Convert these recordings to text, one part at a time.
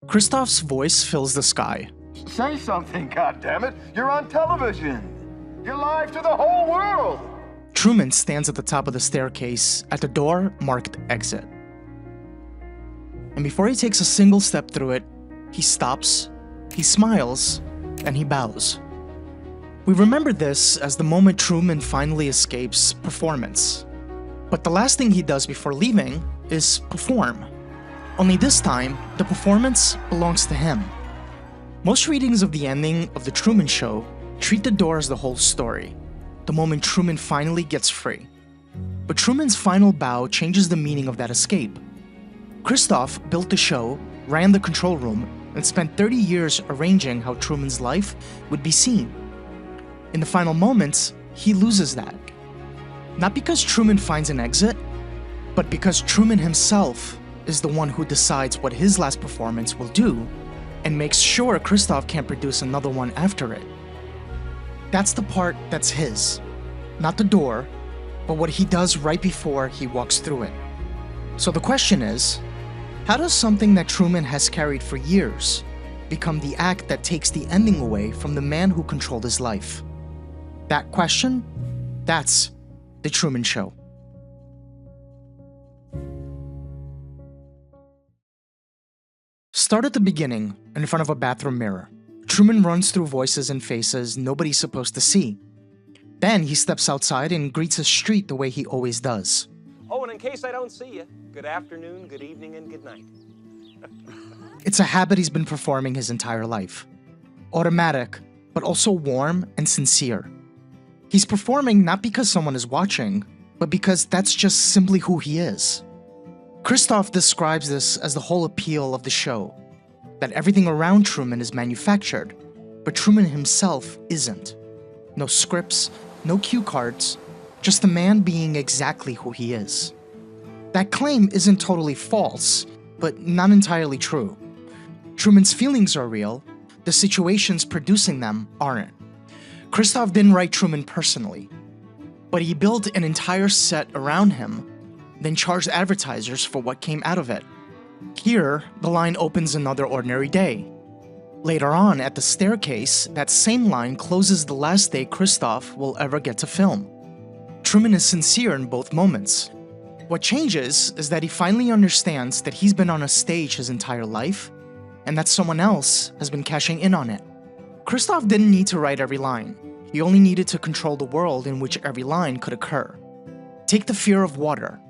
Christof's voice fills the sky. Say something, goddammit! You're on television! You're live to the whole world! Truman stands at the top of the staircase at the door marked exit. And before he takes a single step through it, he stops, he smiles, and he bows. We remember this as the moment Truman finally escapes performance. But the last thing he does before leaving is perform. Only this time, the performance belongs to him. Most readings of the ending of The Truman Show treat the door as the whole story, the moment Truman finally gets free. But Truman's final bow changes the meaning of that escape. Christof built the show, ran the control room, and spent 30 years arranging how Truman's life would be seen. In the final moments, he loses that. Not because Truman finds an exit, but because Truman himself is the one who decides what his last performance will do and makes sure Christof can't produce another one after it. That's the part that's his. Not the door, but what he does right before he walks through it. So the question is, how does something that Truman has carried for years become the act that takes the ending away from the man who controlled his life? That question? That's The Truman Show. Start at the beginning, in front of a bathroom mirror. Truman runs through voices and faces nobody's supposed to see. Then he steps outside and greets his street the way he always does. Oh, and in case I don't see you, good afternoon, good evening, and good night. It's a habit he's been performing his entire life. Automatic, but also warm and sincere. He's performing not because someone is watching, but because that's just simply who he is. Christof describes this as the whole appeal of the show, that everything around Truman is manufactured, but Truman himself isn't. No scripts, no cue cards, just a man being exactly who he is. That claim isn't totally false, but not entirely true. Truman's feelings are real, the situations producing them aren't. Christof didn't write Truman personally, but he built an entire set around him, then charged advertisers for what came out of it. Here, the line opens another ordinary day. Later on, at the staircase, that same line closes the last day Christof will ever get to film. Truman is sincere in both moments. What changes is that he finally understands that he's been on a stage his entire life, and that someone else has been cashing in on it. Christof didn't need to write every line. He only needed to control the world in which every line could occur. Take the fear of water.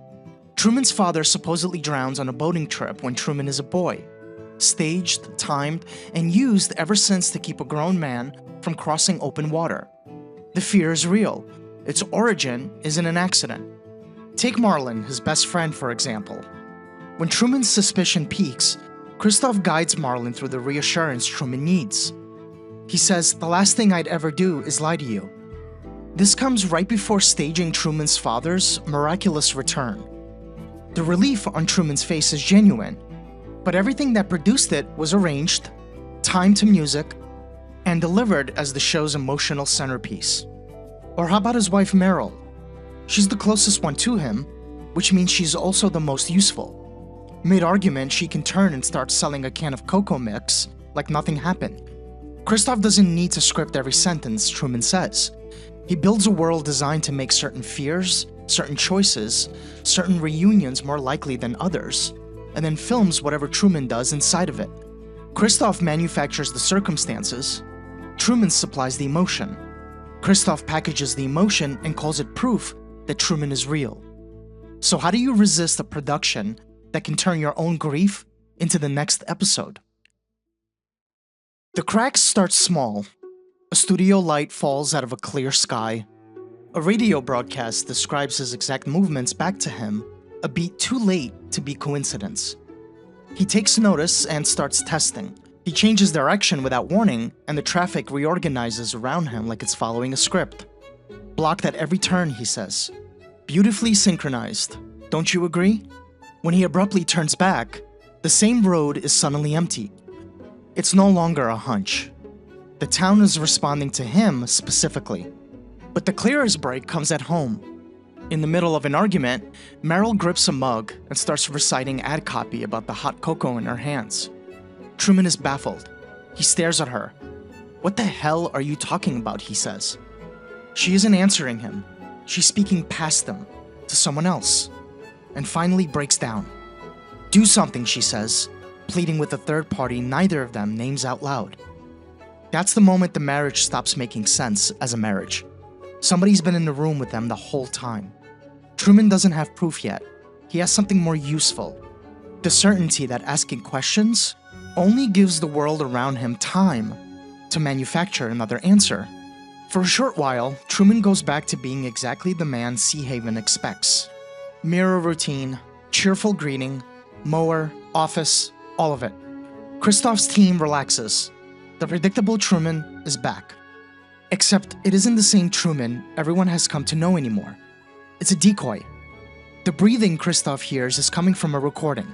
Truman's father supposedly drowns on a boating trip when Truman is a boy. Staged, timed, and used ever since to keep a grown man from crossing open water. The fear is real. Its origin isn't an accident. Take Marlin, his best friend, for example. When Truman's suspicion peaks, Christof guides Marlin through the reassurance Truman needs. He says, "The last thing I'd ever do is lie to you." This comes right before staging Truman's father's miraculous return. The relief on Truman's face is genuine, but everything that produced it was arranged, timed to music, and delivered as the show's emotional centerpiece. Or how about his wife Meryl? She's the closest one to him, which means she's also the most useful. Mid-argument, she can turn and start selling a can of cocoa mix like nothing happened. Christof doesn't need to script every sentence Truman says. He builds a world designed to make certain fears, certain choices, certain reunions more likely than others, and then films whatever Truman does inside of it. Christof manufactures the circumstances, Truman supplies the emotion. Christof packages the emotion and calls it proof that Truman is real. So how do you resist a production that can turn your own grief into the next episode? The cracks start small. A studio light falls out of a clear sky. A radio broadcast describes his exact movements back to him, a beat too late to be coincidence. He takes notice and starts testing. He changes direction without warning, and the traffic reorganizes around him like it's following a script. Blocked at every turn, he says. Beautifully synchronized. Don't you agree? When he abruptly turns back, the same road is suddenly empty. It's no longer a hunch. The town is responding to him specifically. But the clearest break comes at home. In the middle of an argument, Meryl grips a mug and starts reciting ad copy about the hot cocoa in her hands. Truman is baffled. He stares at her. "What the hell are you talking about?" he says. She isn't answering him. She's speaking past them, to someone else, and finally breaks down. "Do something," she says, pleading with a third party neither of them names out loud. That's the moment the marriage stops making sense as a marriage. Somebody's been in the room with them the whole time. Truman doesn't have proof yet. He has something more useful. The certainty that asking questions only gives the world around him time to manufacture another answer. For a short while, Truman goes back to being exactly the man Seahaven expects. Mirror routine, cheerful greeting, mower, office, all of it. Christof's team relaxes. The predictable Truman is back. Except it isn't the same Truman everyone has come to know anymore. It's a decoy. The breathing Christof hears is coming from a recording.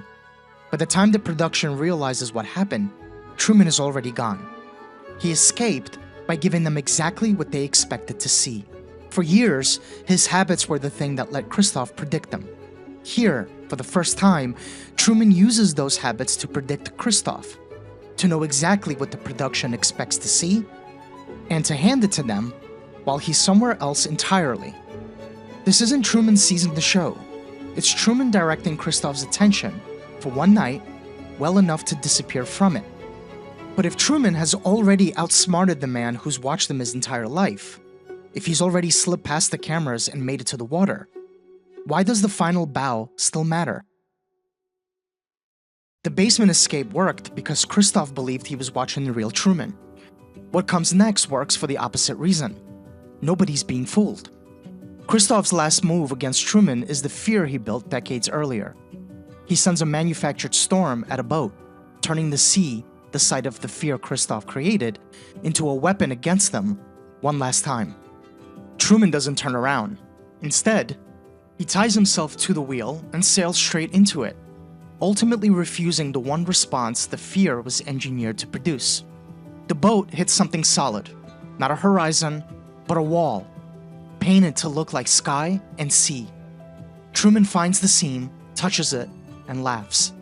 By the time the production realizes what happened, Truman is already gone. He escaped by giving them exactly what they expected to see. For years, his habits were the thing that let Christof predict them. Here, for the first time, Truman uses those habits to predict Christof, to know exactly what the production expects to see, and to hand it to them while he's somewhere else entirely. This isn't Truman seizing the show. It's Truman directing Christof's attention for one night well enough to disappear from it. But if Truman has already outsmarted the man who's watched him his entire life, if he's already slipped past the cameras and made it to the water, why does the final bow still matter? The basement escape worked because Christof believed he was watching the real Truman. What comes next works for the opposite reason. Nobody's being fooled. Christof's last move against Truman is the fear he built decades earlier. He sends a manufactured storm at a boat, turning the sea, the site of the fear Christof created, into a weapon against them one last time. Truman doesn't turn around. Instead, he ties himself to the wheel and sails straight into it, ultimately refusing the one response the fear was engineered to produce. The boat hits something solid, not a horizon, but a wall, painted to look like sky and sea. Truman finds the seam, touches it, and laughs.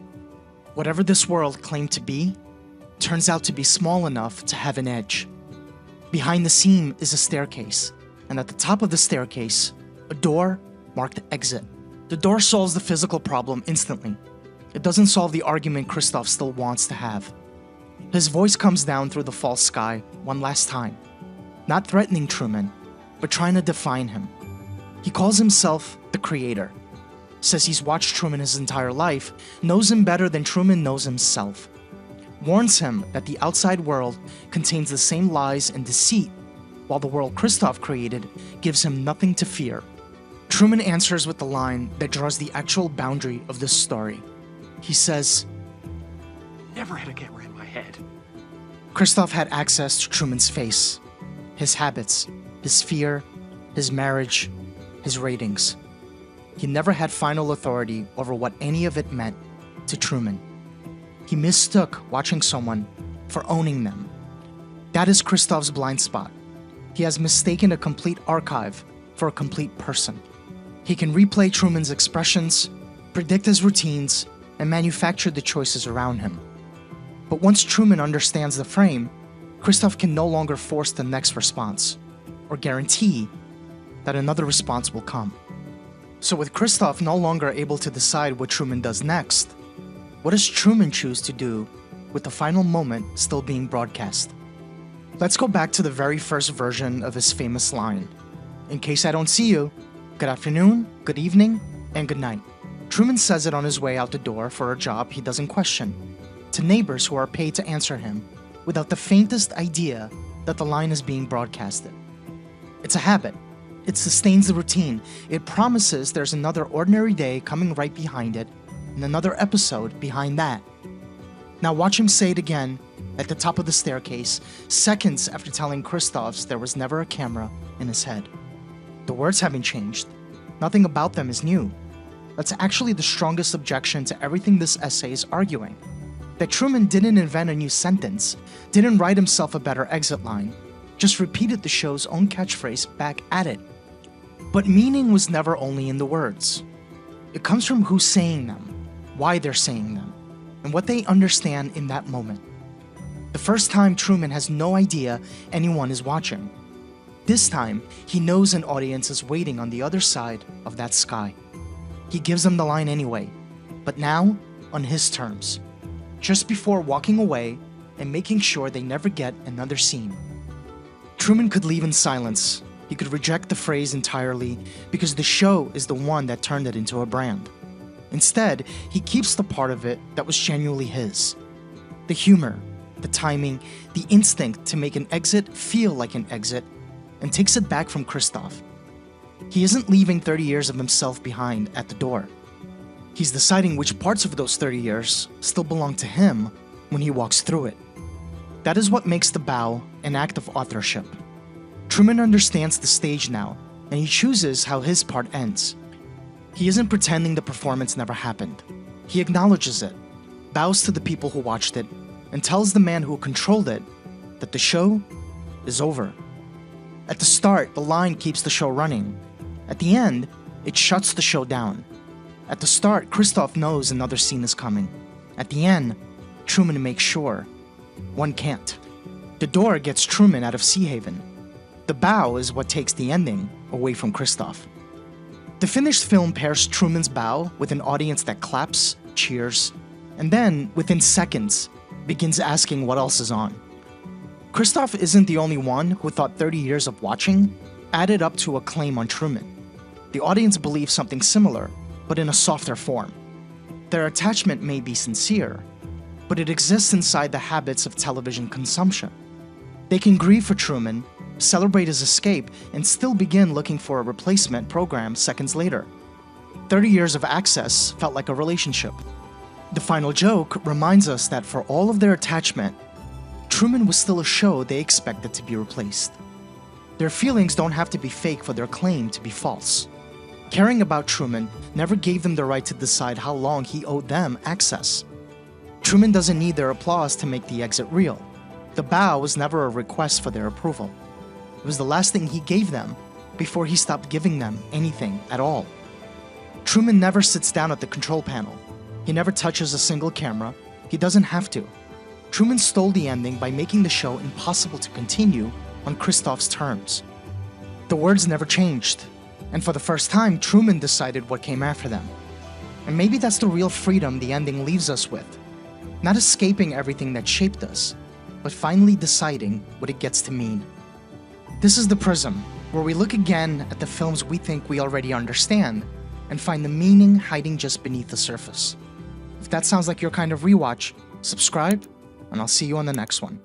Whatever this world claimed to be, turns out to be small enough to have an edge. Behind the seam is a staircase, and at the top of the staircase, a door marked exit. The door solves the physical problem instantly. It doesn't solve the argument Christof still wants to have. His voice comes down through the false sky one last time, not threatening Truman, but trying to define him. He calls himself the Creator, says he's watched Truman his entire life, knows him better than Truman knows himself, warns him that the outside world contains the same lies and deceit, while the world Christof created gives him nothing to fear. Truman answers with the line that draws the actual boundary of this story. He says, Never had a camera in my head. Christof had access to Truman's face, his habits, his fear, his marriage, his ratings. He never had final authority over what any of it meant to Truman. He mistook watching someone for owning them. That is Christof's blind spot. He has mistaken a complete archive for a complete person. He can replay Truman's expressions, predict his routines, and manufacture the choices around him. But once Truman understands the frame, Christof can no longer force the next response, or guarantee that another response will come. So with Christof no longer able to decide what Truman does next, what does Truman choose to do with the final moment still being broadcast? Let's go back to the very first version of his famous line. In case I don't see you, good afternoon, good evening, and good night. Truman says it on his way out the door for a job he doesn't question, to neighbors who are paid to answer him, without the faintest idea that the line is being broadcasted. It's a habit. It sustains the routine. It promises there's another ordinary day coming right behind it, and another episode behind that. Now watch him say it again at the top of the staircase, seconds after telling Christof's there was never a camera in his head. The words haven't changed. Nothing about them is new. That's actually the strongest objection to everything this essay is arguing. That Truman didn't invent a new sentence, didn't write himself a better exit line, just repeated the show's own catchphrase back at it. But meaning was never only in the words. It comes from who's saying them, why they're saying them, and what they understand in that moment. The first time, Truman has no idea anyone is watching. This time, he knows an audience is waiting on the other side of that sky. He gives them the line anyway, but now on his terms, just before walking away and making sure they never get another scene. Truman could leave in silence. He could reject the phrase entirely because the show is the one that turned it into a brand. Instead, he keeps the part of it that was genuinely his. The humor, the timing, the instinct to make an exit feel like an exit, and takes it back from Christof. He isn't leaving 30 years of himself behind at the door. He's deciding which parts of those 30 years still belong to him when he walks through it. That is what makes the bow an act of authorship. Truman understands the stage now, and he chooses how his part ends. He isn't pretending the performance never happened. He acknowledges it, bows to the people who watched it, and tells the man who controlled it that the show is over. At the start, the line keeps the show running. At the end, it shuts the show down. At the start, Christof knows another scene is coming. At the end, Truman makes sure one can't. The door gets Truman out of Seahaven. The bow is what takes the ending away from Christof. The finished film pairs Truman's bow with an audience that claps, cheers, and then, within seconds, begins asking what else is on. Christof isn't the only one who thought 30 years of watching added up to a claim on Truman. The audience believes something similar, but in a softer form. Their attachment may be sincere, but it exists inside the habits of television consumption. They can grieve for Truman, celebrate his escape, and still begin looking for a replacement program seconds later. 30 years of access felt like a relationship. The final joke reminds us that for all of their attachment, Truman was still a show they expected to be replaced. Their feelings don't have to be fake for their claim to be false. Caring about Truman never gave them the right to decide how long he owed them access. Truman doesn't need their applause to make the exit real. The bow was never a request for their approval. It was the last thing he gave them before he stopped giving them anything at all. Truman never sits down at the control panel. He never touches a single camera. He doesn't have to. Truman stole the ending by making the show impossible to continue on Christof's terms. The words never changed, and for the first time, Truman decided what came after them. And maybe that's the real freedom the ending leaves us with. Not escaping everything that shaped us, but finally deciding what it gets to mean. This is The Prism, where we look again at the films we think we already understand and find the meaning hiding just beneath the surface. If that sounds like your kind of rewatch, subscribe, and I'll see you on the next one.